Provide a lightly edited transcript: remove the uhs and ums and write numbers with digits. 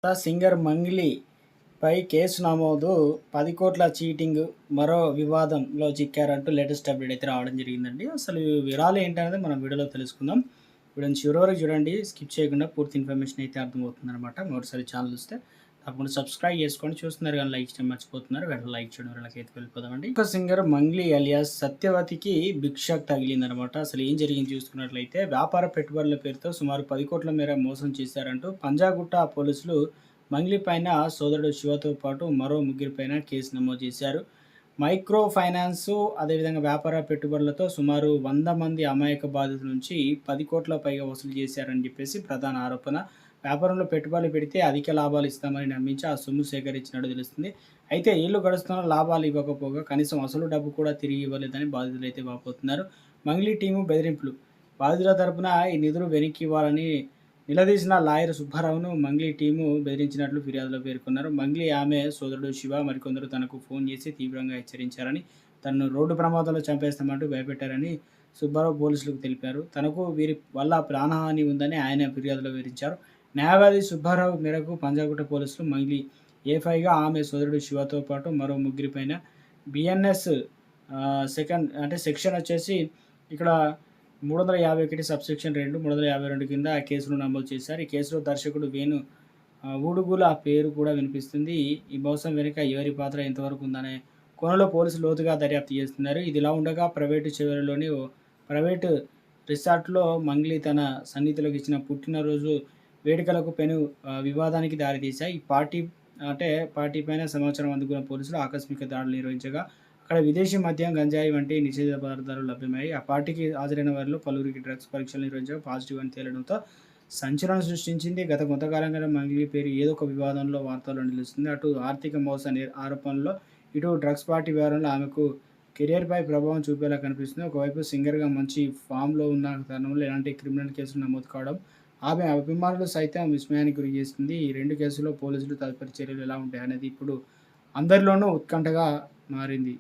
Singer మంగ్లీపై case నమోదు, 10 కోట్ల cheating, మరో వివాదంలో చిక్కారంటూ లేటెస్ట్ అప్డేట్ అయితే రావడం జరిగిందండి. అసలు ఈ వివరాలు ఏంటనేది మనం వీడియోలో తెలుసుకుందాం. వీడియోని చివరి వరకు చూడండి, స్కిప్ చేయకుండా పూర్తి ఇన్ఫర్మేషన్ అయితే అర్థమవుతుందనమాట. మరోసారి ఛానల్ వస్తే తప్పకుండా సబ్స్క్రైబ్ చేసుకోండి. చూస్తున్నారు కానీ లైక్ చేయడం మర్చిపోతున్నారు. వెంటనే లైక్ చేయడం వీళ్ళకైతే వెళ్ళిపోదామండి. ఒక సింగర్ మంగ్లీ అలియాస్ సత్యవతికి బిగ్ షాక్ తగిలిందనమాట. అసలు ఏం జరిగింది చూసుకున్నట్లయితే, వ్యాపార పెట్టుబడుల పేరుతో సుమారు 10 కోట్ల మేర మోసం చేశారంటూ పంజాగుట్ట పోలీసులు మంగ్లీ పైన సోదరుడు శివతో పాటు మరో ముగ్గురిపైన కేసు నమోదు చేశారు. మైక్రో ఫైనాన్సు, అదేవిధంగా వ్యాపార పెట్టుబడులతో సుమారు 100 మంది అమాయక బాధితుల నుంచి 10 కోట్ల పైగా వసూలు చేశారని చెప్పేసి ప్రధాన ఆరోపణ. వ్యాపారంలో పెట్టుబడులు పెడితే అధిక లాభాలు ఇస్తామని నమ్మించి ఆ సొమ్ము సేకరించినట్టు తెలుస్తుంది. అయితే ఏళ్లు గడుస్తున్న లాభాలు ఇవ్వకపోగా కనీసం అసలు డబ్బు కూడా తిరిగి ఇవ్వలేదని బాధితులు అయితే వాపోతున్నారు. మంగ్లీ టీము బెదిరింపులు. బాధితుల తరపున ఈ నిధులు వెనక్కి ఇవ్వాలని నిలదీసిన లాయర్ సుబ్బారావును మంగ్లీ టీము బెదిరించినట్లు ఫిర్యాదులో పేర్కొన్నారు. మంగ్లీ, ఆమె సోదరుడు శివ మరికొందరు తనకు ఫోన్ చేసి తీవ్రంగా హెచ్చరించారని, తనను రోడ్డు ప్రమాదంలో చంపేస్తామంటూ భయపెట్టారని సుబ్బారావు పోలీసులకు తెలిపారు. తనకు వీరి వల్ల ప్రాణహాని ఉందని ఆయన ఫిర్యాదులో వివరించారు. న్యాయవాది సుబ్బారావు మేరకు పంజాగుట్ట పోలీసులు మంగ్లీ ఏఫైగా ఆమె సోదరుడు శివతో పాటు మరో ముగ్గురిపైన బిఎన్ఎస్ సెక్షన్ వచ్చేసి ఇక్కడ 351 సబ్సెక్షన్ 2, 352 కింద కేసును నమోదు చేశారు. ఈ కేసులో దర్శకుడు వేణు ఊడుగుల పేరు కూడా వినిపిస్తుంది. ఈ మోసం వెనుక ఎవరి పాత్ర ఎంతవరకు ఉందనే కోణంలో పోలీసులు లోతుగా దర్యాప్తు చేస్తున్నారు. ఇదిలా ఉండగా ప్రైవేటు రిసార్ట్లో మంగ్లీ తన సన్నిహితులకు ఇచ్చిన పుట్టినరోజు వేడుకలకు పెను వివాదానికి దారితీశాయి. ఈ పార్టీ పైన సమాచారం అందుకున్న పోలీసులు ఆకస్మిక దాడులు నిర్వహించగా అక్కడ విదేశీ మద్యం, గంజాయి వంటి నిషేధిత పదార్థాలు లభ్యమయ్యాయి. ఆ పార్టీకి హాజరైన వారిలో పలువురికి డ్రగ్స్ పరీక్షలు నిర్వహించగా పాజిటివ్ అని తేలడంతో సంచలనం సృష్టించింది. గత కొంతకాలంగా మంగ్లీ పేరు ఏదో ఒక వివాదంలో వార్తల్లో నిలుస్తుంది. అటు ఆర్థిక మోస ఆరోపణలో, ఇటు డ్రగ్స్ పార్టీ వ్యవహారంలో ఆమెకు కెరియర్పై ప్రభావం చూపేలా కనిపిస్తుంది. ఒకవైపు సింగర్గా మంచి ఫామ్లో ఉన్న తరుణంలో ఎలాంటి క్రిమినల్ కేసులు నమోదు కావడం ఆమె అభిమానులు సైతం విస్మయానికి గురి చేస్తుంది. ఈ 2 కేసుల్లో పోలీసులు తదుపరి చర్యలు ఎలా ఉంటాయనేది ఇప్పుడు అందరిలోనూ ఉత్కంఠగా మారింది.